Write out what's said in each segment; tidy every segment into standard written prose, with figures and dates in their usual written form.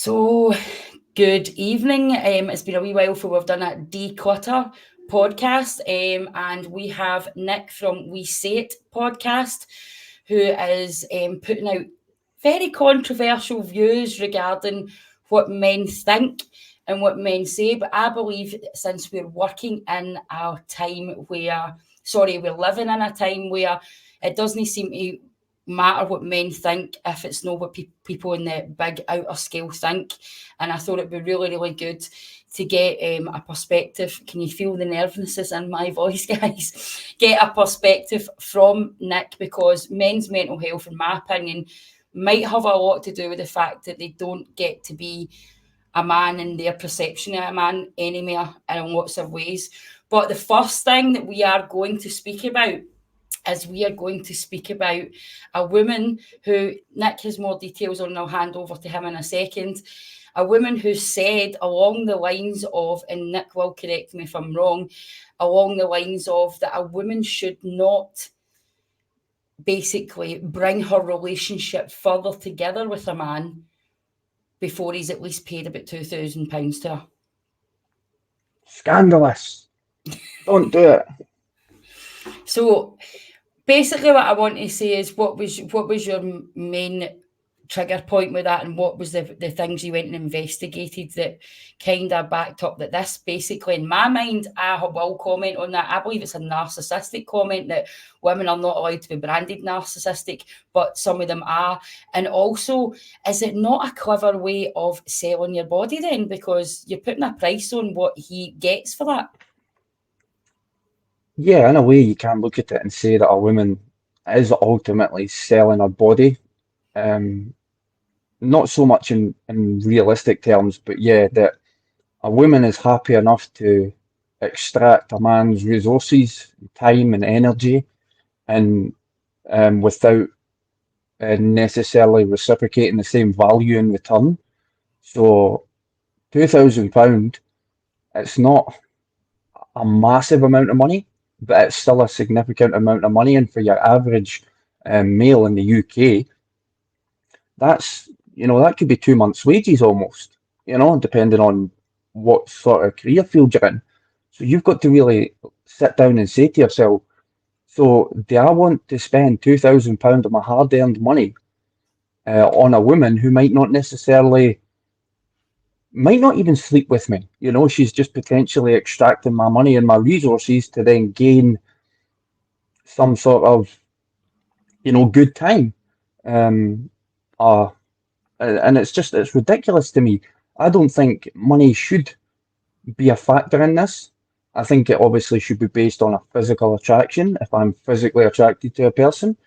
So, good evening. It's been a wee while for we've done a Dee Clutter podcast, and we have Nick from We Say It podcast, who is putting out very controversial views regarding what men think and what men say. But I believe since we're working in a time where, we're living in a time where it doesn't seem to matter what men think if it's not what people in the big outer scale think. And I thought it'd be really, really good to get a perspective. Can you feel the nervousness in my voice, guys? Get a perspective from Nick, because men's mental health, in my opinion, might have a lot to do with the fact that they don't get to be a man in their perception of a man anymore in lots of ways. But the first thing that we are going to speak about is we are going to speak about a woman who Nick has more details on, and I'll hand over to him in a second. A woman who said along the lines of, and Nick will correct me if I'm wrong, along the lines of that a woman should not basically bring her relationship further together with a man before he's at least paid about £2,000 to her. Scandalous. Don't do it. So basically what I want to say is what was your main trigger point with that, and what was the things you went and investigated that kind of backed up that this, basically, in my mind, I will comment on that. I believe it's a narcissistic comment, that women are not allowed to be branded narcissistic, but some of them are. And also, is it not a clever way of selling your body then, because you're putting a price on what he gets for that? Yeah, in a way, you can look at it and say that a woman is ultimately selling her body. Um, Not so much in realistic terms, but yeah, that a woman is happy enough to extract a man's resources, time, and energy, and without necessarily reciprocating the same value in return. So, £2,000, it's not a massive amount of money, but it's still a significant amount of money. And for your average male in the UK, that's, that could be 2 months' wages almost, depending on what sort of career field you're in. So you've got to really sit down and say to yourself, so do I want to spend £2,000 of my hard-earned money on a woman who might not even sleep with me? She's just potentially extracting my money and my resources to then gain some sort of, good time. Um, uh, and it's ridiculous to me. I don't think money should be a factor in this. I think it obviously should be based on a physical attraction, if I'm physically attracted to a person,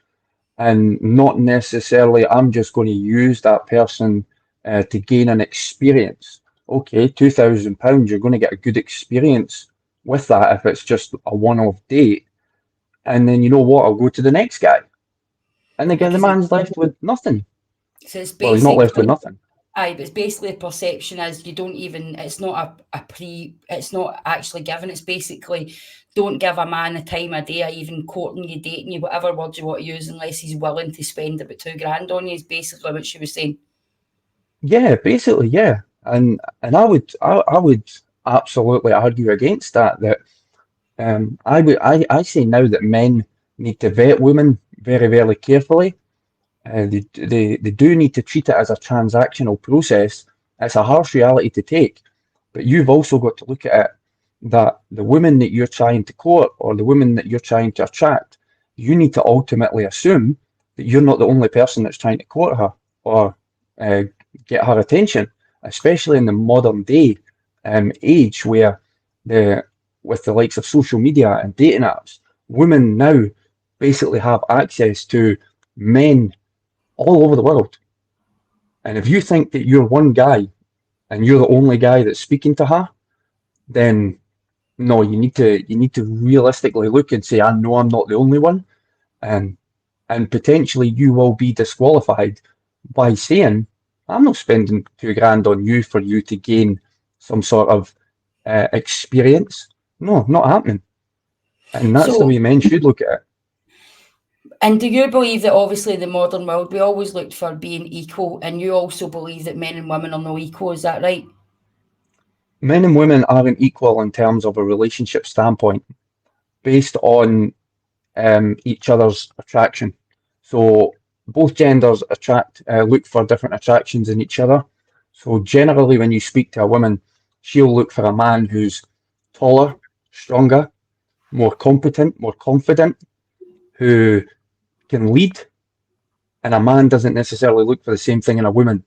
and not necessarily I'm just going to use that person to gain an experience. Okay, £2,000, you're going to get a good experience with that if it's just a one-off date, and then you know what? I'll go to the next guy, and again, the Because man's left with nothing. so it's Well, he's not left with basically, nothing. aye, but it's basically the perception is you don't even, it's not it's not actually given. It's basically, don't give a man the time of day, or even courting you, dating you, whatever word you want to use, unless he's willing to spend about £2,000 on you, is basically what she was saying. Yeah, basically, yeah, and I would absolutely argue against that. That I say now that men need to vet women very, very carefully. They do need to treat it as a transactional process. It's a harsh reality to take, but you've also got to look at it that the women that you're trying to court or the women that you're trying to attract, you need to ultimately assume that you're not the only person that's trying to court her or uh, get her attention, especially in the modern day age where the with the likes of social media and dating apps, women now basically have access to men all over the world. And if you think that you're one guy and you're the only guy that's speaking to her, then no, you need to realistically look and say, I know I'm not the only one, and and potentially you will be disqualified by saying, I'm not spending 2 grand on you for you to gain some sort of experience. No, not happening. And that's the So way men should look at it. And do you believe that obviously the modern world, we always looked for being equal, and you also believe that men and women are no equal, is that right? Men and women aren't equal in terms of a relationship standpoint, based on each other's attraction. So both genders look for different attractions in each other. So generally, when you speak to a woman, she'll look for a man who's taller, stronger, more competent, more confident, who can lead. And a man doesn't necessarily look for the same thing in a woman.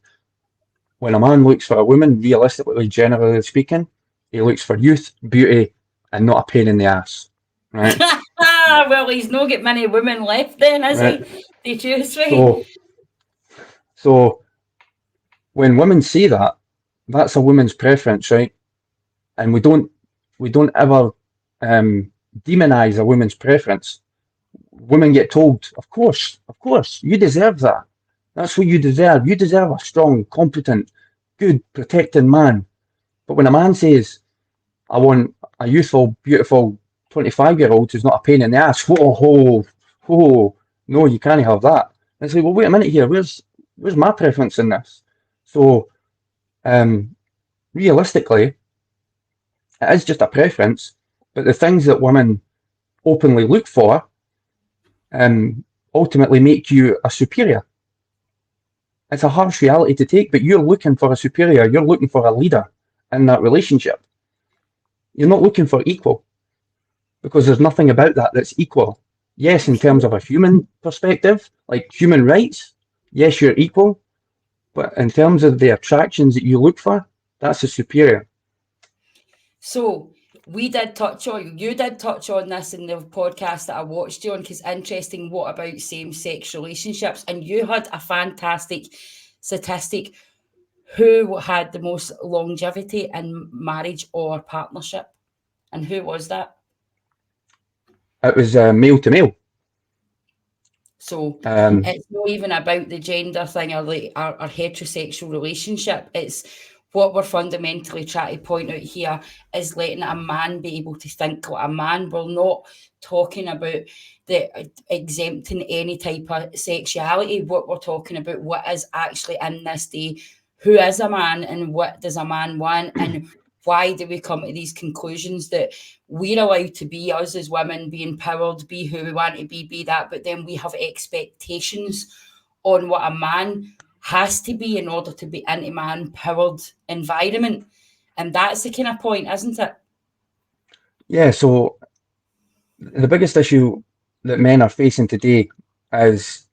When a man looks for a woman, realistically, generally speaking, he looks for youth, beauty, and not a pain in the ass. Right? Well, he's not got many women left then, has Right. he? To choose with? So, so when women say that, that's a woman's preference, right? And we don't ever demonize a woman's preference. Women get told, of course, you deserve that. That's what you deserve. You deserve a strong, competent, good, protecting man. But when a man says, I want a youthful, beautiful 25-year-old who's not a pain in the ass, whoa, no, you can't have that. And it's like, well, wait a minute here, where's my preference in this? So, realistically, it is just a preference, but the things that women openly look for ultimately make you a superior. It's a harsh reality to take, but you're looking for a superior, you're looking for a leader in that relationship. You're not looking for equal, because there's nothing about that that's equal. Yes, in terms of a human perspective, like human rights, yes, you're equal, but in terms of the attractions that you look for, that's a superior. So you did touch on this in the podcast that I watched you on, because interesting, what about same-sex relationships? And you had a fantastic statistic. Who had the most longevity in marriage or partnership? And who was that? It was male to male. So Um, it's not even about the gender thing or like our heterosexual relationship. It's what we're fundamentally trying to point out here is letting a man be able to think like a man. We're not talking about the exempting any type of sexuality. What we're talking about, what is actually in this day, who is a man and what does a man want, and why do we come to these conclusions that we're allowed to be us as women, be empowered, be who we want to be that, but then we have expectations on what a man has to be in order to be in a man-powered environment. And that's the kind of point, isn't it? yeah, so the biggest issue that men are facing today is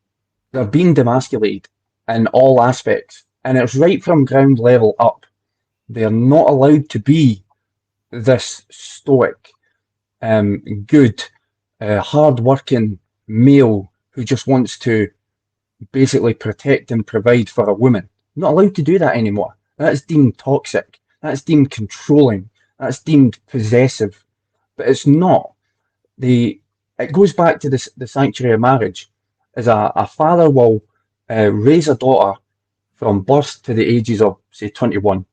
they're being demasculated in all aspects, and it's right from ground level up. They're not allowed to be this stoic, good, hard-working male who just wants to basically protect and provide for a woman. Not allowed to do that anymore. That's deemed toxic. That's deemed controlling. That's deemed possessive. But it's not. It goes back to the sanctuary of marriage. As a father will raise a daughter from birth to the ages of, say, 21.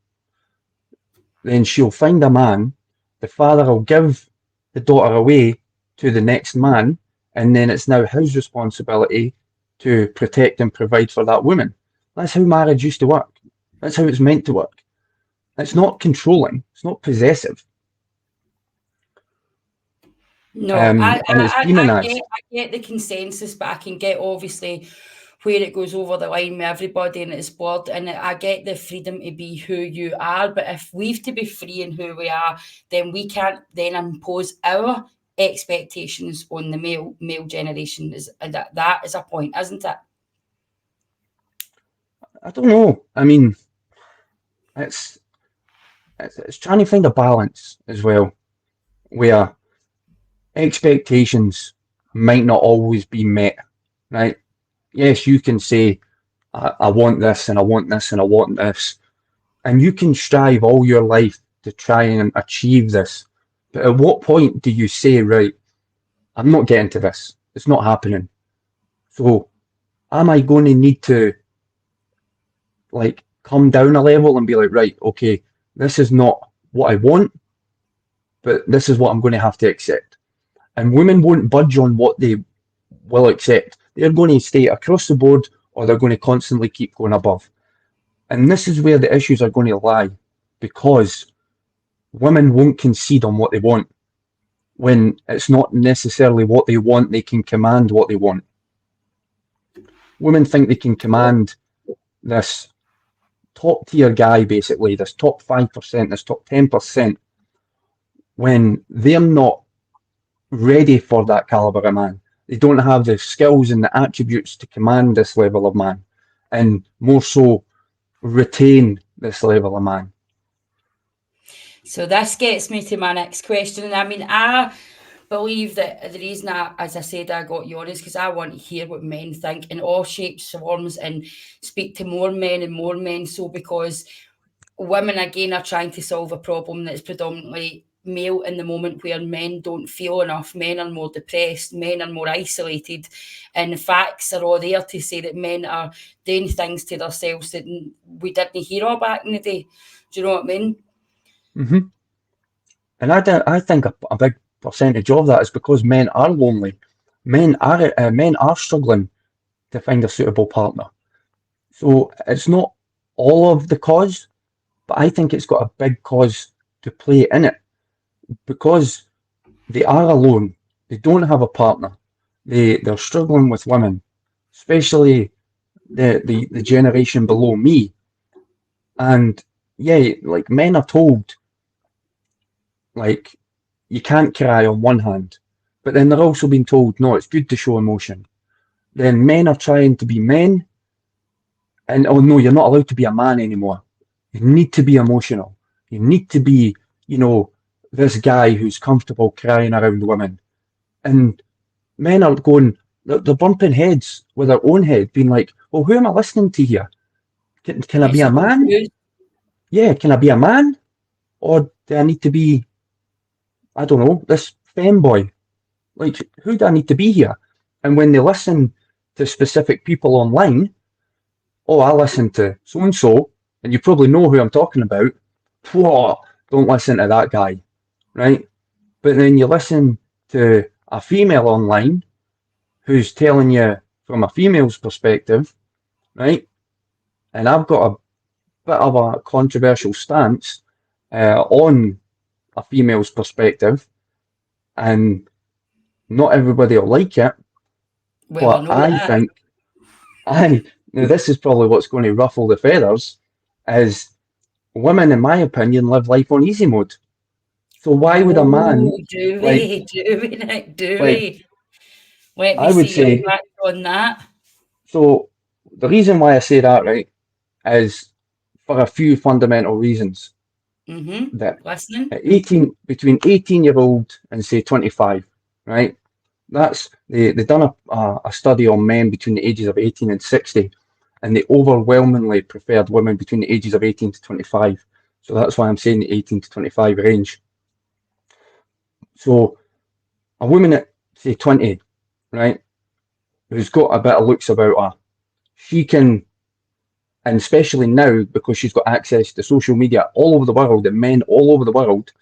Then she'll find a man. The father will give the daughter away to the next man, and then it's now his responsibility to protect and provide for that woman. That's how marriage used to work. That's how it's meant to work. It's not controlling. It's not possessive. No, And it's demonized. I get the consensus, but I can get obviously where it goes over the line with everybody and it's blurred. And I get the freedom to be who you are, but if we've to be free in who we are, then we can't then impose our expectations on the male generation. That is a point, isn't it? I don't know. I mean, it's it's trying to find a balance as well, where expectations might not always be met, right? Yes, you can say, I want this and I want this and I want this, and you can strive all your life to try and achieve this. But at what point do you say, right, I'm not getting to this, it's not happening. So am I going to need to like come down a level and be like, right, okay, this is not what I want, but this is what I'm going to have to accept. And women won't budge on will accept. They're going to stay across the board, or they're going to constantly keep going above. And this is where the issues are going to lie, because women won't concede on what they want. When it's not necessarily what they want, they can command what they want. Women think they can command this top tier guy, basically, this top 5%, this top 10%, when they're not ready for that caliber of man. They don't have the skills and the attributes to command this level of man, and more so retain this level of man. So this gets me to my next question. And I mean, I believe that the reason as I said, I got you on is because I want to hear what men think in all shapes, forms, and speak to more men and more men. So because women, again, are trying to solve a problem that's predominantly male in the moment, where men don't feel enough, men are more depressed, men are more isolated, and the facts are all there to say that men are doing things to themselves that we didn't hear all back in the day. Do you know what I mean? Mm-hmm. And I think a big percentage of that is because men are lonely. Men are struggling to find a suitable partner. So it's not all of the cause, but I think it's got a big cause to play in it, because they are alone. They don't have a partner. They're struggling with women, especially the generation below me. And yeah, like, men are told, like, you can't cry on one hand, but then they're also being told, no, it's good to show emotion. Then men are trying to be men, and oh no, you're not allowed to be a man anymore. You need to be emotional. You need to be, this guy who's comfortable crying around women. And men are going, they're bumping heads with their own head, being like, well, who am I listening to here? Can I be It's a so man? confused. Yeah, can I be a man? Or do I need to be, I don't know, this femboy? Like, who do I need to be here? And when they listen to specific people online, oh, I listen to so and so, and you probably know who I'm talking about. Whoa, don't listen to that guy, right? But then you listen to a female online who's telling you from a female's perspective, right? And I've got a bit of a controversial stance on a female's perspective, and not everybody will like it, Well, I but know I that. think now this is probably what's going to ruffle the feathers, is women, in my opinion, live life on easy mode. So why would a man, Oh, do like we? Do we, Nick? Do like we? Let me I would see your say, facts on that. so the reason why I say that, right, is for a few fundamental reasons. That Listening. at 18, between 18-year-old and say 25, right? That's they done a study on men between the ages of 18 and 60, and they overwhelmingly preferred women between the ages of 18 to 25. So that's why I'm saying the 18 to 25 range. So a woman at say 20, right, who's got a bit of looks about her, she can, and especially now because she's got access to social media all over the world and men all over the world,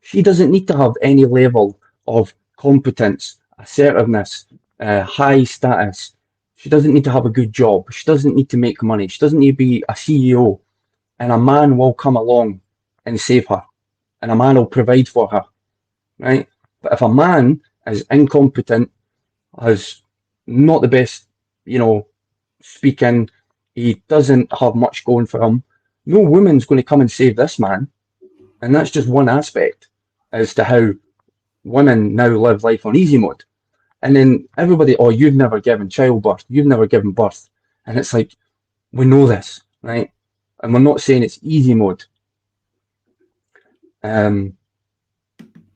she doesn't need to have any level of competence, assertiveness, high status. She doesn't need to have a good job. She doesn't need to make money. She doesn't need to be a CEO. And a man will come along and save her. And a man will provide for her, right? But if a man is incompetent, has not the best, speaking, he doesn't have much going for him, no woman's going to come and save this man. And that's just one aspect as to how women now live life on easy mode. And then everybody, oh, you've never given childbirth, you've never given birth. And it's like, we know this, right? And we're not saying it's easy mode, um,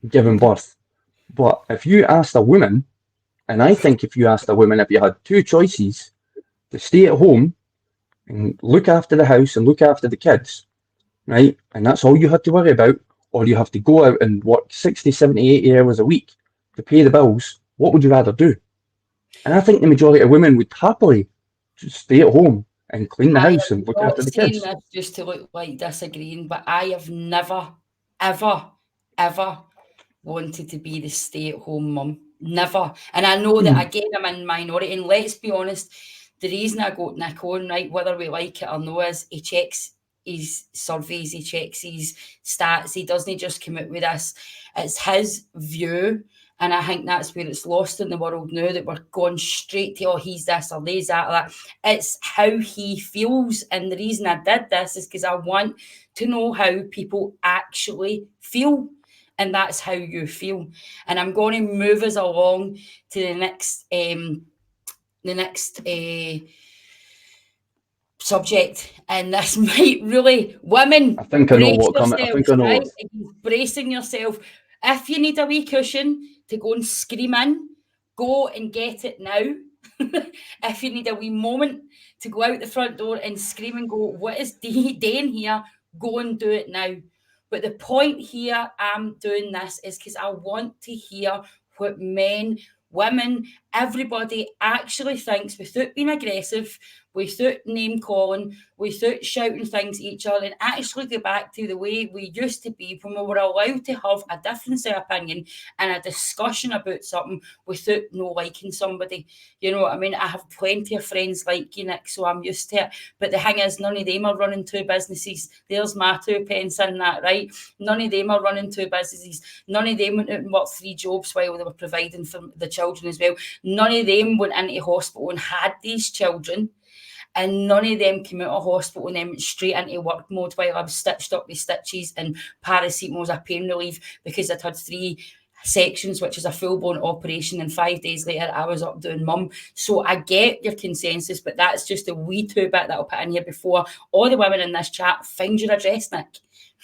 giving birth. But if you asked a woman, and I think if you asked a woman, if you had two choices to stay at home and look after the house and look after the kids, right? And that's all you had to worry about, or you have to go out and work 60, 70, 80 hours a week to pay the bills, what would you rather do? And I think the majority of women would happily just stay at home and clean the I house am and look not after the saying kids. this just to look like disagreeing, but I have never, ever, ever wanted to be the stay-at-home mum. Never. And I know that, Mm. again, I'm in minority. And let's be honest, the reason I got Nick on, right, whether we like it or no, is he checks his surveys, he checks his stats. He doesn't just come out with this. It's his view. And I think that's where it's lost in the world now, that we're going straight to, oh, he's this or he's that or that. It's how he feels. And the reason I did this is because I want to know how people actually feel. And that's how you feel. And I'm going to move us along to the next subject, and this might really, women, I think I know brace what coming. I think yourselves, I know right? what. Bracing yourself. If you need a wee cushion to go and scream in, go and get it now. If you need a wee moment to go out the front door and scream and go, what is Dane here? Go and do it now. But the point here, I'm doing this is because I want to hear what men, women, everybody actually thinks, without being aggressive, without name calling, without shouting things at each other, and actually go back to the way we used to be when we were allowed to have a difference of opinion and a discussion about something without no liking somebody. You know what I mean? I have plenty of friends like you, Nick, so I'm used to it. But the thing is, none of them are running two businesses. There's my 2 pence in that, right? None of them are running two businesses. None of them went out and worked 3 jobs while they were providing for the children as well. None of them went into hospital and had these children. And none of them came out of hospital and then went straight into work mode while I was stitched up with stitches and paracetamol as a pain relief because I'd had 3 sections, which is a full-blown operation, and 5 days later I was up doing mum. So I get your consensus, but that's just a wee 2-bit that I'll put in here before all the women in this chat find your address, Nick.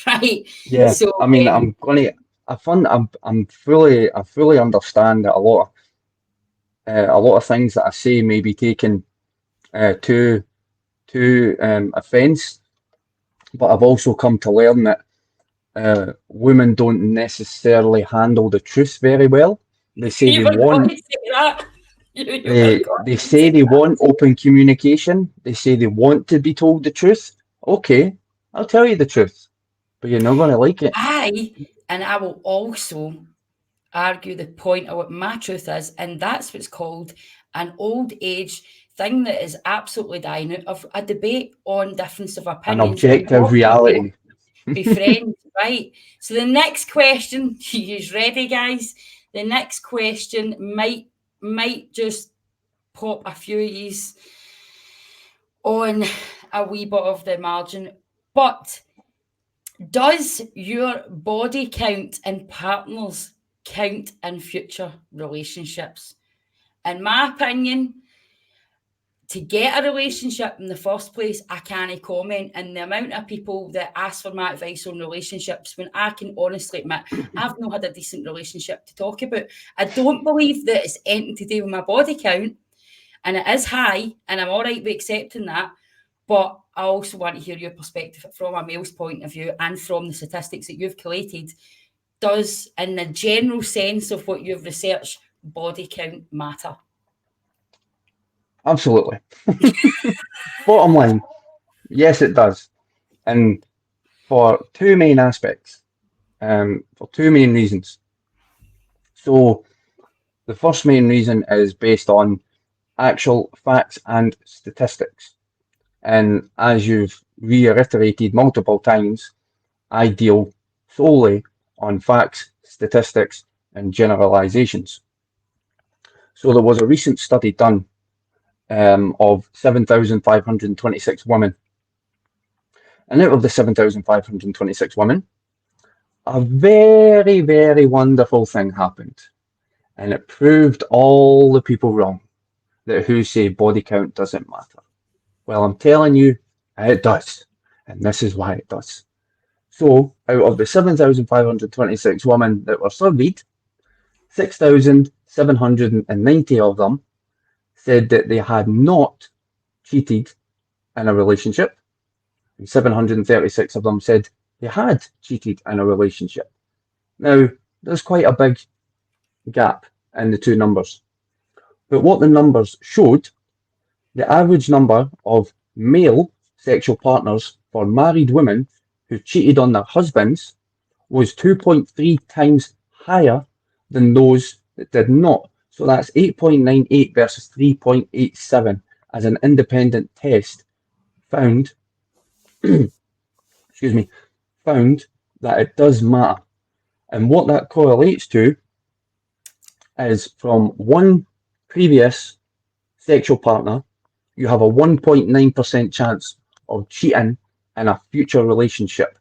Right? Yeah, So I mean, I'm gonna. I fully understand that a lot of things that I say may be taken to offence, but I've also come to learn that women don't necessarily handle the truth very well. They say you they were going want to say that. You were they going they to say say they want open communication. They say they want to be told the truth. Okay, I'll tell you the truth, but you're not gonna like it. and I will also argue the point of what my truth is, and that's what's called an old age thing that is absolutely dying out of a debate on difference of An opinions and objective what people reality. be friends, right? So the next question, you ready, guys? The next question might just pop a few of these on a wee bit of the margin, but does your body count in partners count in future relationships? In my opinion, to get a relationship in the first place, I can't comment. And the amount of people that ask for my advice on relationships, when I can honestly admit I've not had a decent relationship to talk about. I don't believe that it's anything to do with my body count, and it is high, and I'm all right with accepting that. But I also want to hear your perspective from a male's point of view and from the statistics that you've collated. Does, in the general sense of what you've researched, body count matter? Absolutely. Bottom line, yes, it does, and for 2 main aspects, for 2 main reasons. So the first main reason is based on actual facts and statistics. And as you've reiterated multiple times, I deal solely on facts, statistics, and generalizations. So there was a recent study done of 7,526 women. And out of the 7,526 women, a very, very wonderful thing happened. And it proved all the people wrong that who say body count doesn't matter. Well, I'm telling you, it does. And this is why it does. So, out of the 7,526 women that were surveyed, 6,790 of them said that they had not cheated in a relationship, and 736 of them said they had cheated in a relationship. Now, there's quite a big gap in the 2 numbers. But what the numbers showed, the average number of male sexual partners for married women who cheated on their husbands was 2.3 times higher than those that did not. So that's 8.98 versus 3.87 as an independent test found, excuse me, found that it does matter. And what that correlates to is from one previous sexual partner, you have a 1.9% chance of cheating in a future relationship.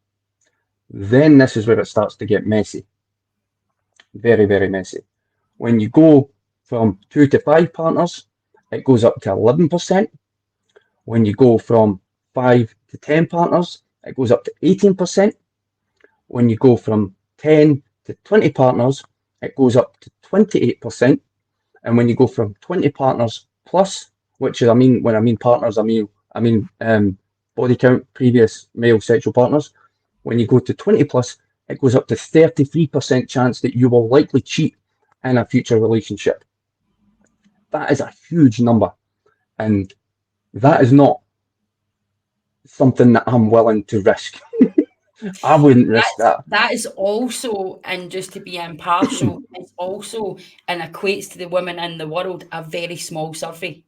Then this is where it starts to get messy. Very, very messy. When you go from 2 to 5 partners, it goes up to 11%. When you go from 5 to 10 partners, it goes up to 18%. When you go from 10 to 20 partners, it goes up to 28%. And when you go from 20 partners plus, which is, when I mean partners, I mean body count, previous male sexual partners. When you go to 20 plus, it goes up to 33% chance that you will likely cheat in a future relationship. That is a huge number. And that is not something that I'm willing to risk. I wouldn't risk that. That is also, and just to be impartial, it's also, and equates to the women in the world, a very small survey.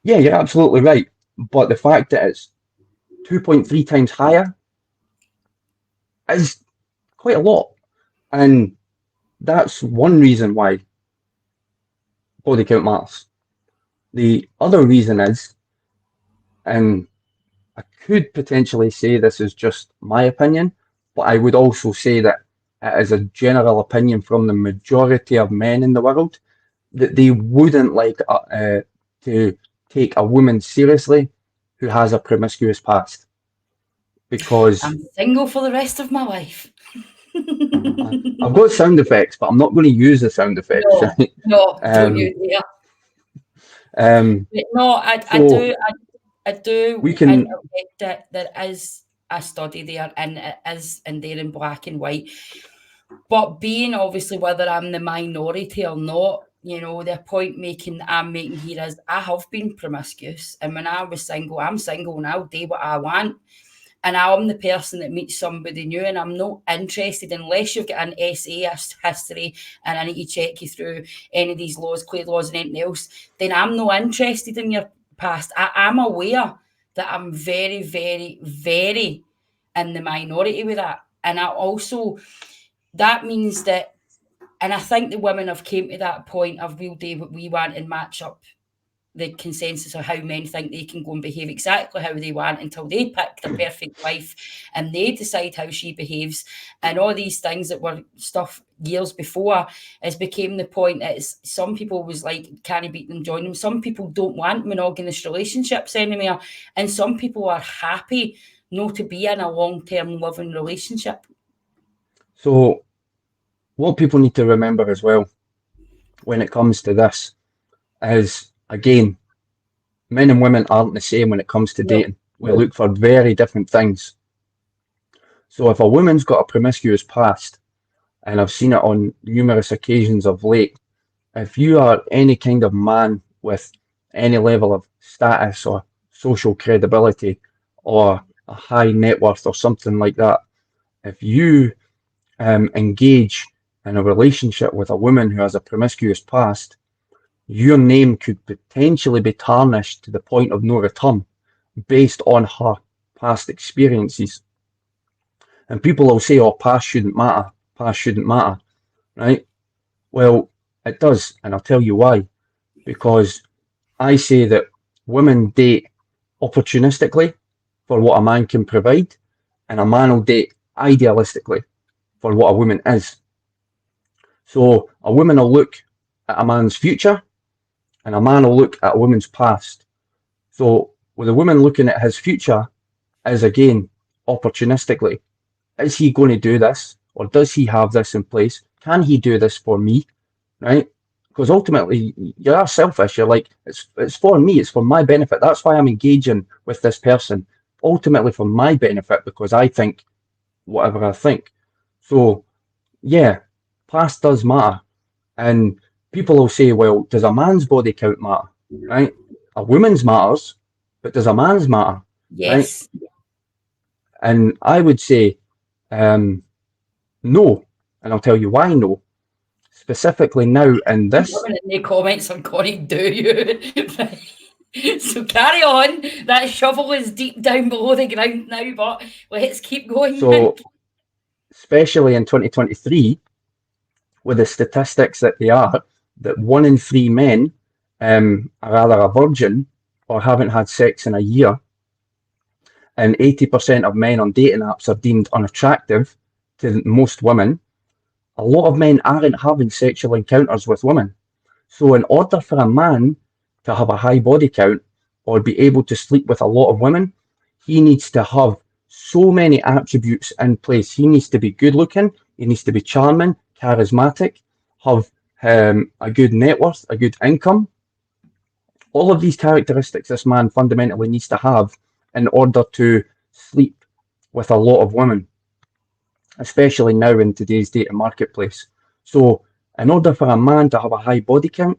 Yeah, you're absolutely right. But the fact that it's 2.3 times higher is quite a lot. And that's one reason why body count matters. The other reason is, and I could potentially say this is just my opinion, but I would also say that it is a general opinion from the majority of men in the world, that they wouldn't like to take a woman seriously who has a promiscuous past. Because I'm single for the rest of my life. I've got sound effects, but I'm not going to use the sound effects. No, Right? no, don't you dare. No, I so do, we and can, there is a study there, and it is in there in black and white. But being obviously whether I'm the minority or not, the point I'm making here is I have been promiscuous, and when I was single, I'm single and I'll do what I want. And I'm the person that meets somebody new, and I'm not interested unless you've got an SA history and I need to check you through any of these laws, clear laws, and anything else. Then I'm not interested in your past. I'm aware that I'm very, very, very in the minority with that. And that means that, and I think the women have came to that point of we'll do what we want and match up the consensus of how men think they can go and behave exactly how they want until they pick the perfect wife and they decide how she behaves. And all these things that were stuff years before has became the point that some people was like, can he beat them, join them? Some people don't want monogamous relationships anymore. And some people are happy not to be in a long-term loving relationship. so what people need to remember as well when it comes to this is, again, men and women aren't the same when it comes to dating. We look for very different things. So if a woman's got a promiscuous past, and I've seen it on numerous occasions of late, if you are any kind of man with any level of status or social credibility or a high net worth or something like that, if you engage in a relationship with a woman who has a promiscuous past, your name could potentially be tarnished to the point of no return based on her past experiences. And people will say, oh, past shouldn't matter, right? Well, it does, and I'll tell you why. Because I say that women date opportunistically for what a man can provide, and a man will date idealistically for what a woman is. So a woman will look at a man's future, and a man will look at a woman's past. So with a woman looking at his future is, again, opportunistically. Is he going to do this? Or does he have this in place? Can he do this for me? Right? Because ultimately, you are selfish. You're like, it's for me. It's for my benefit. That's why I'm engaging with this person. Ultimately for my benefit, because I think whatever I think. So, yeah, past does matter. And people will say, well, does a man's body count matter? Right? A woman's matters, but does a man's matter? Yes. Right? And I would say, no. And I'll tell you why no. specifically now in this. In the comments, I'm going to do you. So carry on. That shovel is deep down below the ground now, but let's keep going, So, Nick. especially in 2023, with the statistics that they are, that 1 in 3 men are either a virgin or haven't had sex in a year, and 80% of men on dating apps are deemed unattractive to most women. A lot of men aren't having sexual encounters with women. So, in order for a man to have a high body count or be able to sleep with a lot of women, he needs to have so many attributes in place. He needs to be good looking, he needs to be charming, charismatic, have a good net worth, a good income. All of these characteristics this man fundamentally needs to have in order to sleep with a lot of women, especially now in today's dating marketplace. So, in order for a man to have a high body count,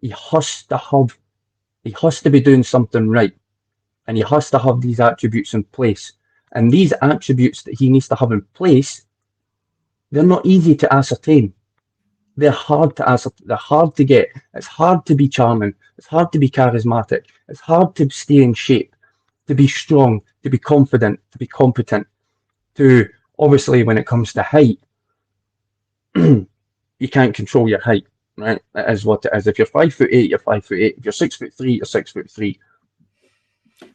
he has to be doing something right, and he has to have these attributes in place. And these attributes that he needs to have in place, they're not easy to ascertain. They're hard to ascertain. They're hard to get. It's hard to be charming. It's hard to be charismatic. It's hard to stay in shape, to be strong, to be confident, to be competent. To obviously, when it comes to height, you can't control your height, right? That is what it is. If you're 5'8", you're 5'8". If you're 6'3", you're 6'3".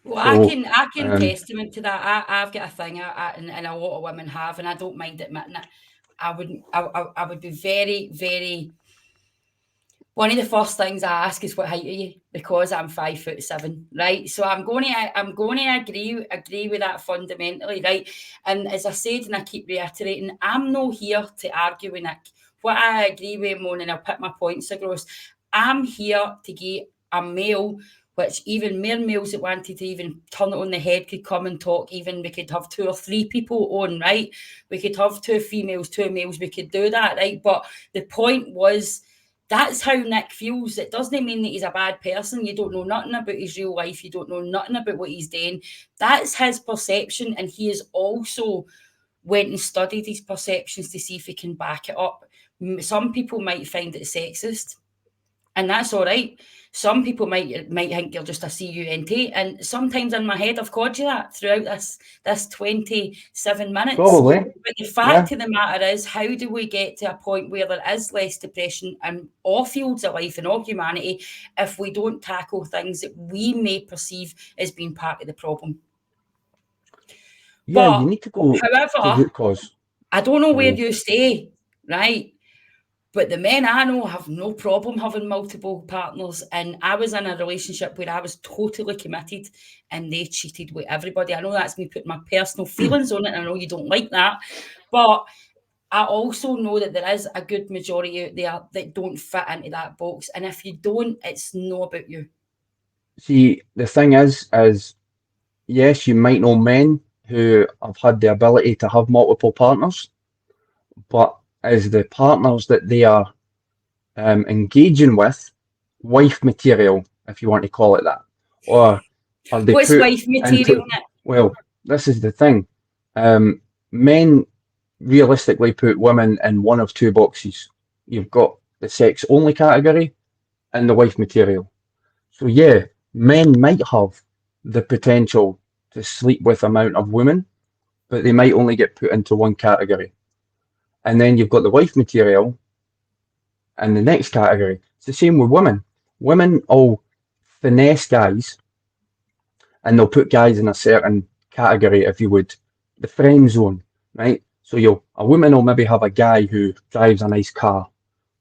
Well, So, I can testament to that. I've got a thing, and a lot of women have, and I don't mind admitting it. I would be very, very. One of the first things I ask is what height are you? Because I'm 5'7", right? So I'm going to agree with that fundamentally, right? And as I said, and I keep reiterating, I'm not here to argue with Nick. What I agree with, Mon, and I'll put my points across. I'm here to get a male, which even more males that wanted to even turn it on the head could come and talk. Even we could have 2 or 3 people on, right? We could have 2 females, 2 males. We could do that, right? But the point was, that's how Nick feels. It doesn't mean that he's a bad person. You don't know nothing about his real life. You don't know nothing about what he's doing. That's his perception, and he has also went and studied his perceptions to see if he can back it up. Some people might find it sexist, and that's all right. Some people might think you're just a cunt, and sometimes in my head I've called you that throughout this 27 minutes. probably, But the yeah. fact of the matter is, how do we get to a point where there is less depression in all fields of life and all humanity if we don't tackle things that we may perceive as being part of the problem? Yeah, But you need to go to however, root cause. I don't know where So, you stay, right? But the men I know have no problem having multiple partners. And I was in a relationship where I was totally committed and they cheated with everybody. I know that's me putting my personal feelings on it. I know you don't like that. But I also know that there is a good majority out there that don't fit into that box. And if you don't, it's not about you. see, the thing is yes, you might know men who have had the ability to have multiple partners, but is the partners that they are engaging with wife material, if you want to call it that, or are they What's put wife material, into? Nick? Well, this is the thing. Men realistically put women in one of 2 boxes. You've got the sex only category and the wife material. So yeah, men might have the potential to sleep with amount of women, but they might only get put into one category. And then you've got the wife material in the next category. It's the same with women. Women all finesse guys, and they'll put guys in a certain category, if you would, the friend zone, right? So a woman will maybe have a guy who drives a nice car,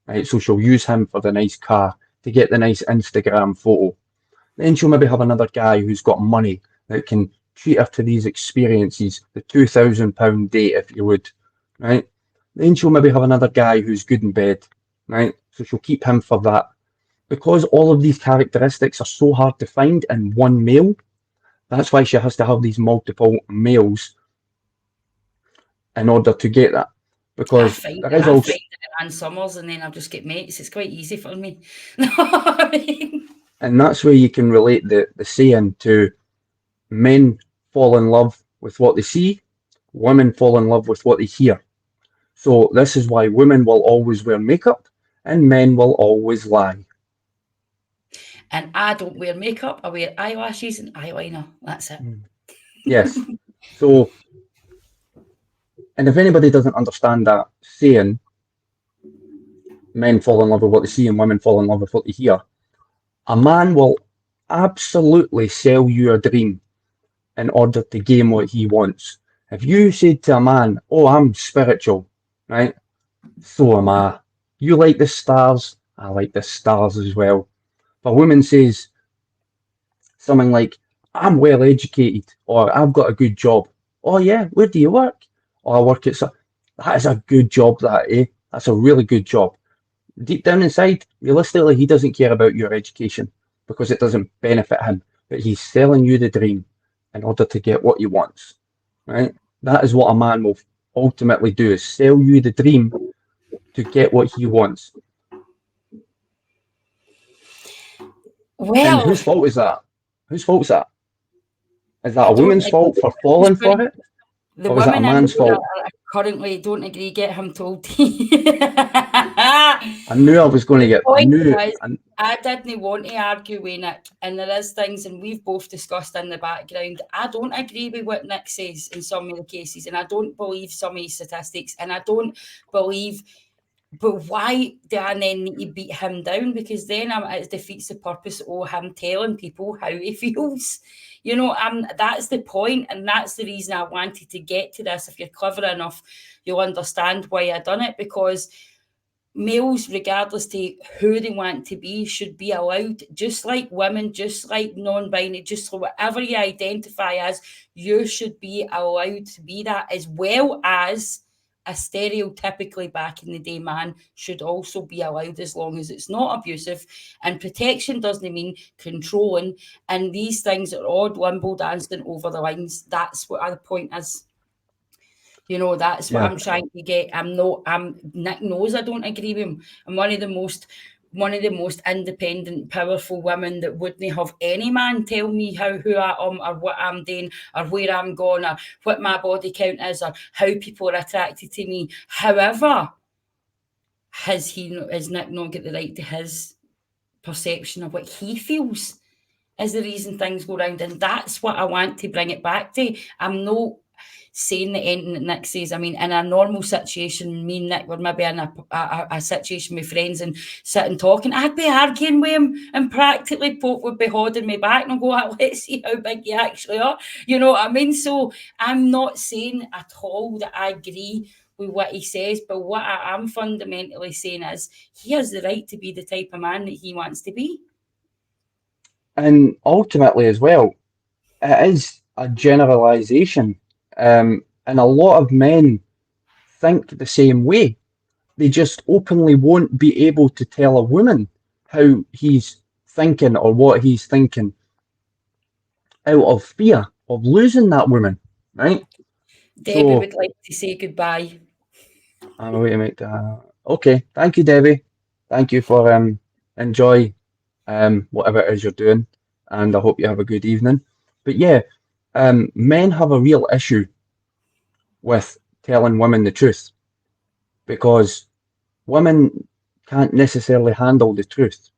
right? So she'll use him for the nice car to get the nice Instagram photo. Then she'll maybe have another guy who's got money that can treat her to these experiences, the £2,000 date, if you would, right? Then she'll maybe have another guy who's good in bed, right? So she'll keep him for that. Because all of these characteristics are so hard to find in one male, that's why she has to have these multiple males in order to get that. Because there is I also, find it in summers and then I just get mates. It's quite easy for me. I mean? and that's where you can relate the saying to men fall in love with what they see, women fall in love with what they hear. So this is why women will always wear makeup, and men will always lie. And I don't wear makeup. I wear eyelashes and eyeliner. That's it. Mm. Yes. So, and if anybody doesn't understand that saying, men fall in love with what they see and women fall in love with what they hear, a man will absolutely sell you a dream in order to gain what he wants. If you said to a man, "Oh, I'm spiritual," right? So am I. You like the stars, I like the stars as well. If a woman says something like, "I'm well educated," or "I've got a good job," "Oh yeah, where do you work?" "Oh, I work at so." That is a good job, that, eh? That's a really good job. Deep down inside, realistically, he doesn't care about your education because it doesn't benefit him. But he's selling you the dream in order to get what he wants, right? That is what a man will ultimately do: is sell you the dream to get what he wants. And Well, whose fault is that? Whose fault is that? Is that I a don't woman's agree. fault for falling for it, The or is that a women in man's here fault? are currently don't agree. Get him told. I knew I was going to The get. I point knew. was, I didn't want to argue with Nick, and there is things, and we've both discussed in the background. I don't agree with what Nick says in some of the cases, and I don't believe some of his statistics, and I don't believe. But why do I then need to beat him down? Because then it defeats the purpose of him telling people how he feels. That's the point, and that's the reason I wanted to get to this. If you're clever enough, you'll understand why I done it, because males, regardless to who they want to be, should be allowed, just like women, just like non-binary, just whatever you identify as, you should be allowed to be that, as well as a stereotypically back in the day man should also be allowed, as long as it's not abusive. And protection doesn't mean controlling, and these things are odd limbo dancing over the lines. That's what the point is. That's what Yeah. I'm trying to get. Nick knows I don't agree with him. I'm one of the most independent, powerful women that wouldn't have any man tell me who I am, or what I'm doing, or where I'm going, or what my body count is, or how people are attracted to me. However, has Nick not got the right to his perception of what he feels is the reason things go round? And that's what I want to bring it back to. I'm not saying the anything that Nick says. I mean, in a normal situation, me and Nick were maybe in a situation with friends and sitting talking, I'd be arguing with him, and practically Pope would be holding me back and go, let's see how big you actually are. You know what I mean? So I'm not saying at all that I agree with what he says, but what I am fundamentally saying is he has the right to be the type of man that he wants to be. And ultimately, as well, it is a generalization. And a lot of men think the same way. They just openly won't be able to tell a woman how he's thinking or what he's thinking out of fear of losing that woman, right? Debbie So would like to say goodbye. I'm away to make that. Okay, thank you, Debbie. Thank you for enjoy whatever it is you're doing, and I hope you have a good evening. But yeah, men have a real issue with telling women the truth because women can't necessarily handle the truth.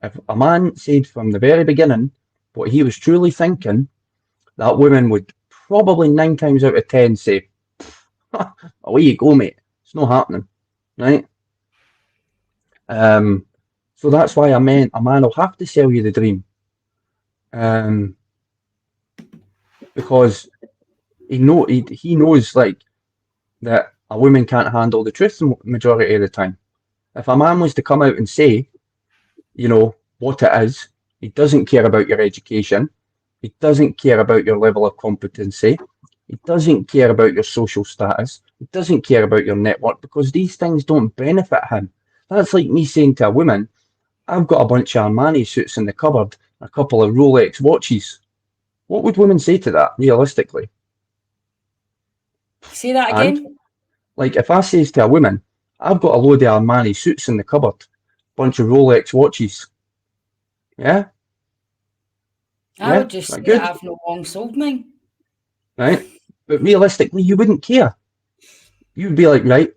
If a man said from the very beginning what he was truly thinking, that woman would probably 9 times out of 10 say, away you go, mate. It's not happening, right? Um, so that's why a man will have to sell you the dream, um, because he knows like that a woman can't handle the truth the majority of the time. If a man was to come out and say, what it is, he doesn't care about your education, he doesn't care about your level of competency, he doesn't care about your social status, he doesn't care about your network because these things don't benefit him. That's like me saying to a woman, I've got a bunch of Armani suits in the cupboard, a couple of Rolex watches. What would women say to that, realistically? Say that And, again. like, if I says to a woman, I've got a load of Armani suits in the cupboard, bunch of Rolex watches, yeah? I Yeah? would just Right, say that good, I've not long sold mine. right? But realistically, you wouldn't care. You'd be like, right,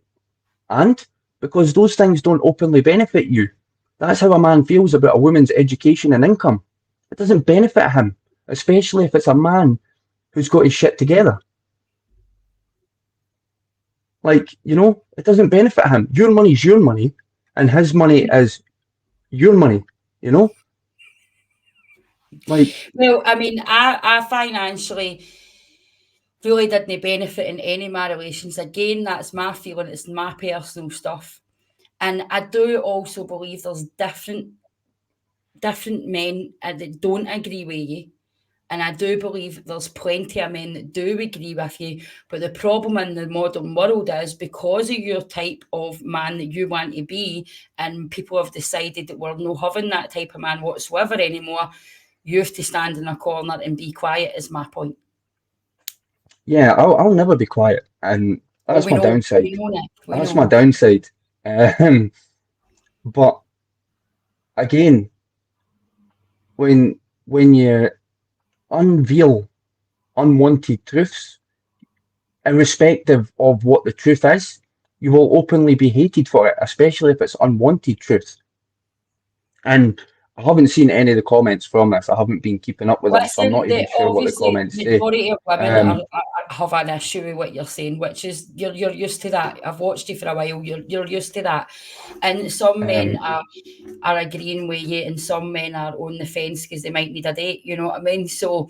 and? because those things don't openly benefit you. That's how a man feels about a woman's education and income. It doesn't benefit him, especially if it's a man who's got his shit together. Like, it doesn't benefit him. Your money's your money, and his money is your money, you know? Like, Well, I mean, I financially really didn't benefit in any of my relations. Again, that's my feeling. It's my personal stuff. And I do also believe there's different men that don't agree with you. And I do believe there's plenty of men that do agree with you. But the problem in the modern world is because of your type of man that you want to be, and people have decided that we're not having that type of man whatsoever anymore, you have to stand in a corner and be quiet, is my point. yeah, I'll never be quiet, and Oh, that's my we downside. know, Nick, we That's my know. downside. But again, when you unveil unwanted truths, irrespective of what the truth is, you will openly be hated for it, especially if it's unwanted truth. And I haven't seen any of the comments from this. I haven't been keeping up with them, so I'm Listen, not even sure what the obviously comments say. majority of women Um, have an issue with what you're saying, which is you're used to that. I've watched you for a while. You're used to that, and some men um, are agreeing with you, and some men are on the fence because they might need a date. You know what I mean? So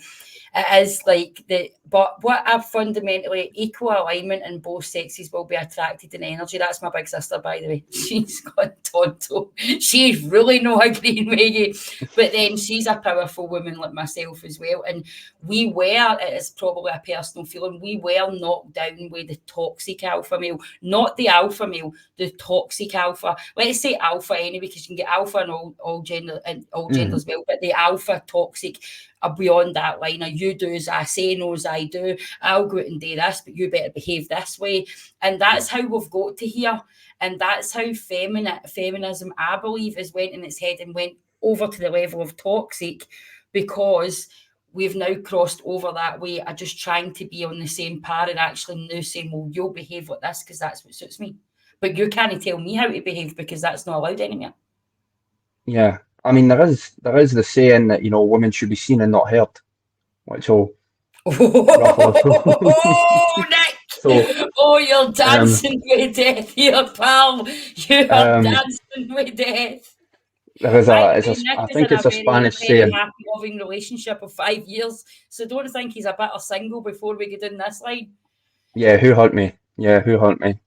it is like the. But what I fundamentally equal alignment in both sexes will be attracted in energy. That's my big sister, by the way. She's got tonto. She's really not agreeing with you. But then she's a powerful woman like myself as well. And it is probably a personal feeling, we were knocked down with the toxic alpha male, not the alpha male, the toxic alpha. Let's say alpha anyway, because you can get alpha in all gender and all genders well, but the alpha toxic are beyond that line of you do as I say, no as I do. I'll go out and do this, but you better behave this way. And that's how we've got to here. And that's how feminism, I believe, has went in its head and went over to the level of toxic, because we've now crossed over that way of just trying to be on the same par and actually now saying, well, you'll behave like this because that's what suits me. But you can't tell me how to behave because that's not allowed anymore. yeah, I mean there is the saying that women should be seen and not heard, which will ruffle Oh, so Nick! Oh, you're um, dancing with death here, pal. You are um, dancing with death. there is By the a way, Nick I is think in a it's a very, Spanish very saying. happy, loving relationship of 5 years. So don't think he's a bit of single before we get in this line. Yeah, who hurt me? Yeah, who hurt me?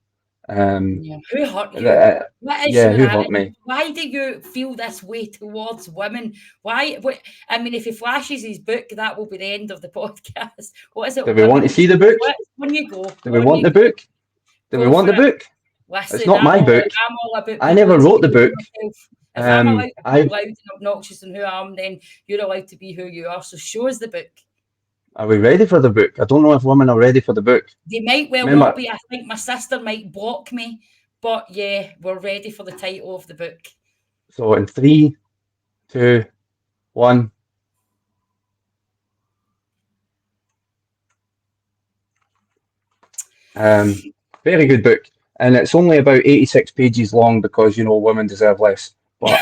Um, Yeah. Who hurt you? uh, What is yeah, your who hurt attitude? me? Why do you feel this way towards women? Why? What, I mean, if he flashes his book, that will be the end of the podcast. What is it? Do we want to Women. see the book? On you go. Do we On want you the go. book? Do we Go want for the it. book? It's Listen, not my book. I'm all about I people never wrote the expressing book. themselves. If I'm allowed to be I loud and obnoxious and who I am, then you're allowed to be who you are. So show us the book. Are we ready for the book? I don't know if women are ready for the book. They might well not Remember, be. I think my sister might block me, but yeah, we're ready for the title of the book. so in 3, 2, 1. Very good book, and it's only about 86 pages long because women deserve less. But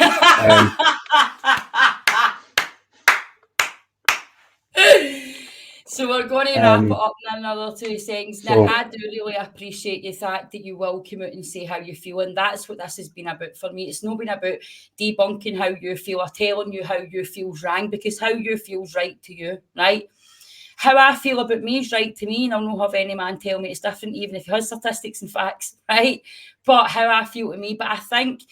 So we're going to wrap it um, up in another 2 seconds. Now, so I do really appreciate the fact that you will come out and say how you feel, and that's what this has been about for me. It's not been about debunking how you feel or telling you how you feel's wrong, because how you feel's right to you, right? How I feel about me is right to me, and I'll not have any man tell me it's different, even if he has statistics and facts, right? But how I feel to me, but I think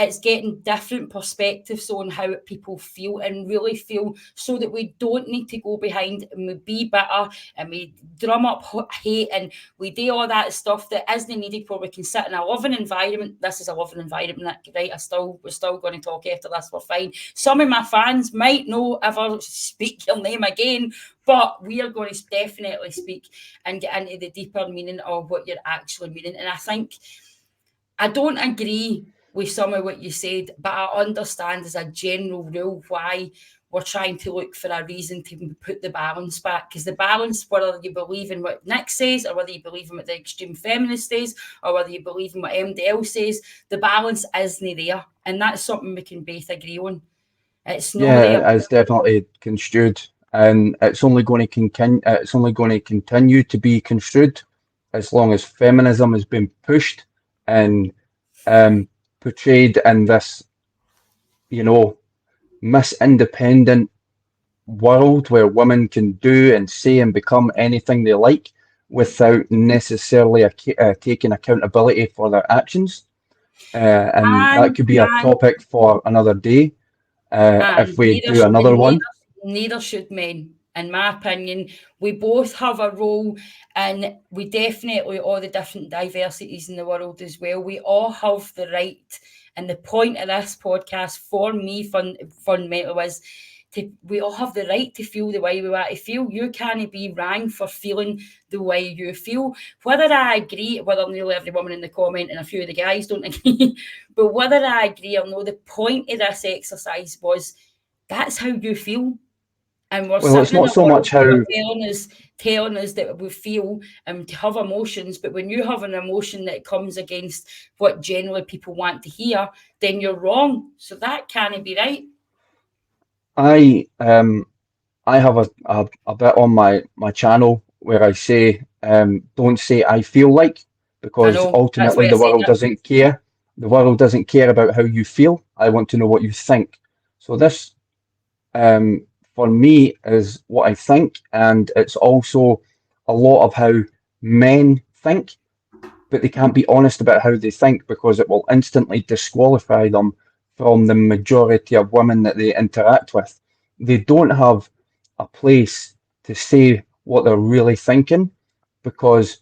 it's getting different perspectives on how people feel and really feel, so that we don't need to go behind and we be bitter and we drum up hate and we do all that stuff that isn't needed, where we can sit in a loving environment. This is a loving environment, right? We're still going to talk after this, we're fine. Some of my fans might not ever speak your name again, but we are going to definitely speak and get into the deeper meaning of what you're actually meaning. And I think I don't agree with some of what you said, but I understand as a general rule why we're trying to look for a reason to put the balance back. Because the balance, whether you believe in what Nick says, or whether you believe in what the extreme feminist says, or whether you believe in what MDL says, the balance isn't there. And that's something we can both agree on. It's no there. Yeah, it's definitely construed, and it's only going to continue. It's only going to continue to be construed as long as feminism has been pushed and um, portrayed in this, you know, Miss Independent world where women can do and say and become anything they like without necessarily taking accountability for their actions. And that And, could be a and topic for another day if And we neither, do another and one. neither should men. In my opinion, we both have a role, and we definitely, all the different diversities in the world as well. We all have the right, and the point of this podcast for me, fundamentally, was we all have the right to feel the way we want to feel. You can't be wrong for feeling the way you feel. Whether I agree, whether nearly every woman in the comment and a few of the guys don't agree, but whether I agree or no, the point of this exercise was that's how you feel. And we're Well, it's sitting in not a so world much where how. telling us that we feel and to have emotions, but when you have an emotion that comes against what generally people want to hear, then you're wrong. So that can't be right. I I have a bit on my channel where I say don't say I feel like, I because know. That's ultimately why I the said world that. doesn't care. The world doesn't care about how you feel. I want to know what you think. So this um, for me is what I think, and it's also a lot of how men think, but they can't be honest about how they think because it will instantly disqualify them from the majority of women that they interact with. They don't have a place to say what they're really thinking because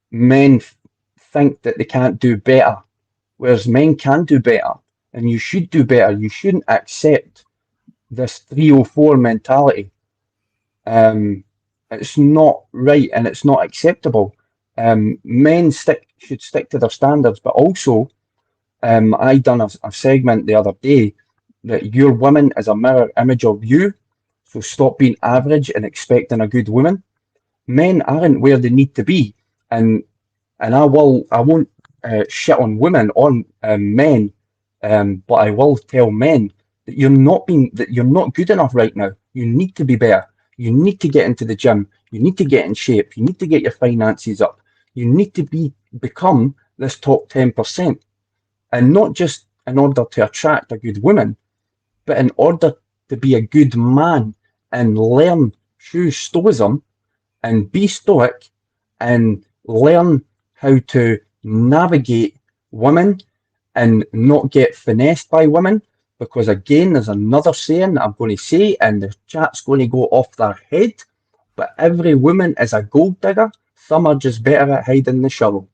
men think that they can't do better, whereas men can do better, and you should do better. You shouldn't accept this 304 mentality. Um, it's not right and it's not acceptable. Men should stick to their standards, but also, I done a segment the other day that your woman is a mirror image of you. So stop being average and expecting a good woman. Men aren't where they need to be, and I won't shit on women on men, but I will tell men that you're not good enough right now. You need to be better. You need to get into the gym. You need to get in shape. You need to get your finances up. You need to become this top 10%, and not just in order to attract a good woman, but in order to be a good man and learn true stoicism and be stoic and learn how to navigate women and not get finessed by women. Because again, there's another saying that I'm going to say, and the chat's going to go off their head. But every woman is a gold digger. Some are just better at hiding the shovel.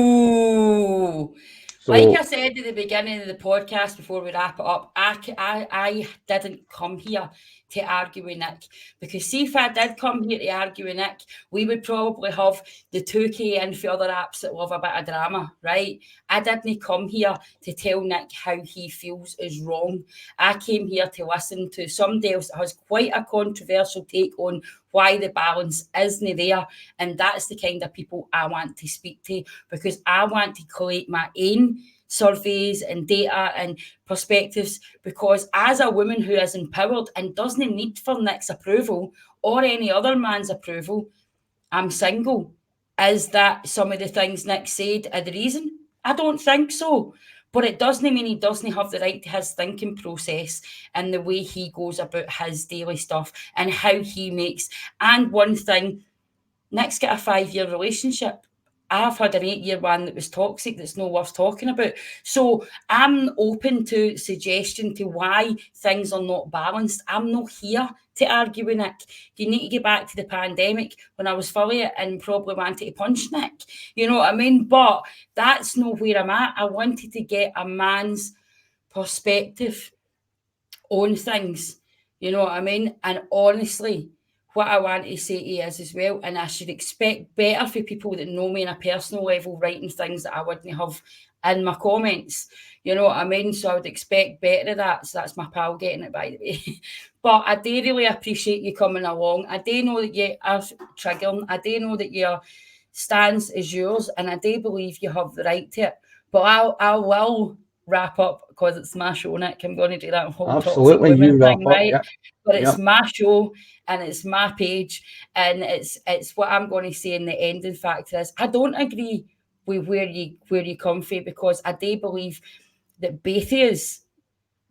Ooh. Like I So, said at the beginning of the podcast before we wrap it up, I didn't come here to argue with Nick. Because see, if I did come here to argue with Nick, we would probably have the 2K in for other apps that love a bit of drama, right? I didn't come here to tell Nick how he feels is wrong. I came here to listen to somebody else that has quite a controversial take on why the balance isn't there. And that's the kind of people I want to speak to, because I want to collate my own surveys and data and perspectives, because as a woman who is empowered and doesn't need for Nick's approval or any other man's approval, I'm single. Is that some of the things Nick said are the reason? I don't think so. But it doesn't mean he doesn't have the right to his thinking process and the way he goes about his daily stuff and how he makes. And one thing, Nick's got a 5-year relationship. I've had an 8-year one that was toxic, that's no worth talking about. So I'm open to suggestion to why things are not balanced. I'm not here to argue with Nick. You need to get back to the pandemic when I was fully and probably wanted to punch Nick. You know what I mean? But that's not where I'm at. I wanted to get a man's perspective on things. You know what I mean? And honestly, what I want to say to you is as well, and I should expect better for people that know me on a personal level writing things that I wouldn't have in my comments. You know what I mean? So I would expect better of that. So that's my pal getting it, by the way. But I do really appreciate you coming along. I do know that you are triggering. I do know that your stance is yours, and I do believe you have the right to it. But I will wrap up because it's my show, Nick. I'm going to do that whole toxic Absolutely, women you thing, wrap up. right? Yeah, But yeah. it's my show and it's my page, and it's what I'm going to say in the ending factor is I don't agree with where you come from, because I do believe that both of us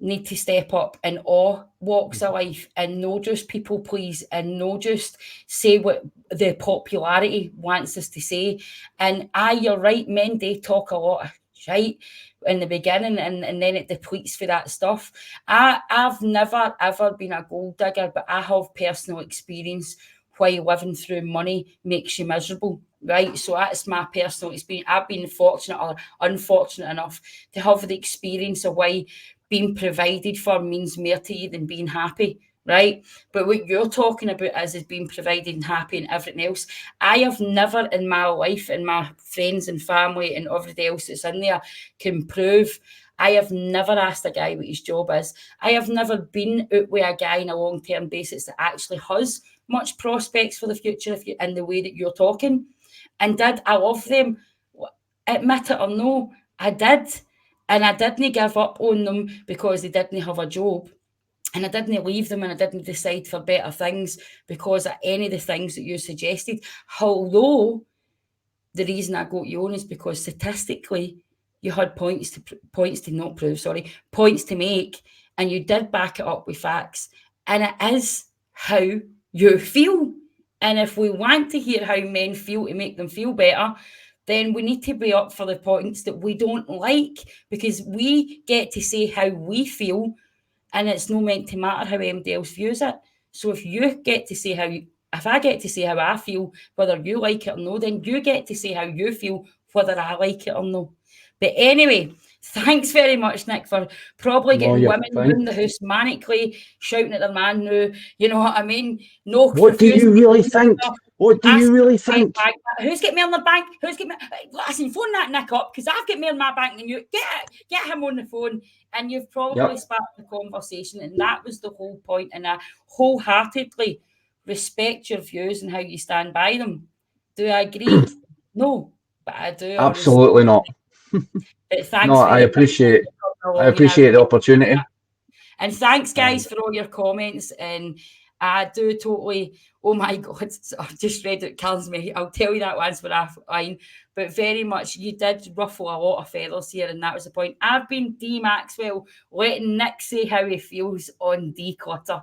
need to step up in all walks of life and no just people please and no just say what the popularity wants us to say. And you're right, men do talk a lot of shite in the beginning, and then it depletes for that stuff. I've never ever been a gold digger, but I have personal experience why living through money makes you miserable, right? So that's my personal experience. I've been fortunate or unfortunate enough to have the experience of why being provided for means more to you than being happy, right? But what you're talking about is being provided and happy and everything else. I have never in my life, and my friends and family and everything else that's in there can prove, I have never asked a guy what his job is. I have never been out with a guy on a long-term basis that actually has much prospects for the future if you in the way that you're talking. And did I love them? Admit it or no, I did. And I didn't give up on them because they didn't have a job. And I didn't leave them and I didn't decide for better things because of any of the things that you suggested. Although the reason I got you on is because statistically you had points to not prove, sorry, points to make, and you did back it up with facts. And it is how you feel. And if we want to hear how men feel to make them feel better, then we need to be up for the points that we don't like, because we get to say how we feel, and it's no meant to matter how anybody else views it. So if I get to say how I feel, whether you like it or no, then you get to say how you feel, whether I like it or no. But anyway, thanks very much, Nick, for probably No, getting you're women fine. in the house manically shouting at their man now. You know what I mean? No, What do refusing you really think? What do you asking really to get think? back. Who's got me on the bank? Who's got me? Listen, phone that Nick up, because I've got me on my bank than you. Get him on the phone, and you've probably Yep. sparked the conversation, and that was the whole point. And I wholeheartedly respect your views and how you stand by them. Do I agree? No, but I do honestly. Absolutely not. But No, thanks very much for coming I along, and I appreciate the opportunity. and thanks, guys, And for all your comments. And I do totally, oh my God, I've just read it, kills me. I'll tell you that once we're offline. But very much, you did ruffle a lot of feathers here, and that was the point. I've been Dee Maxwell, letting Nick say how he feels on Dee Clutter.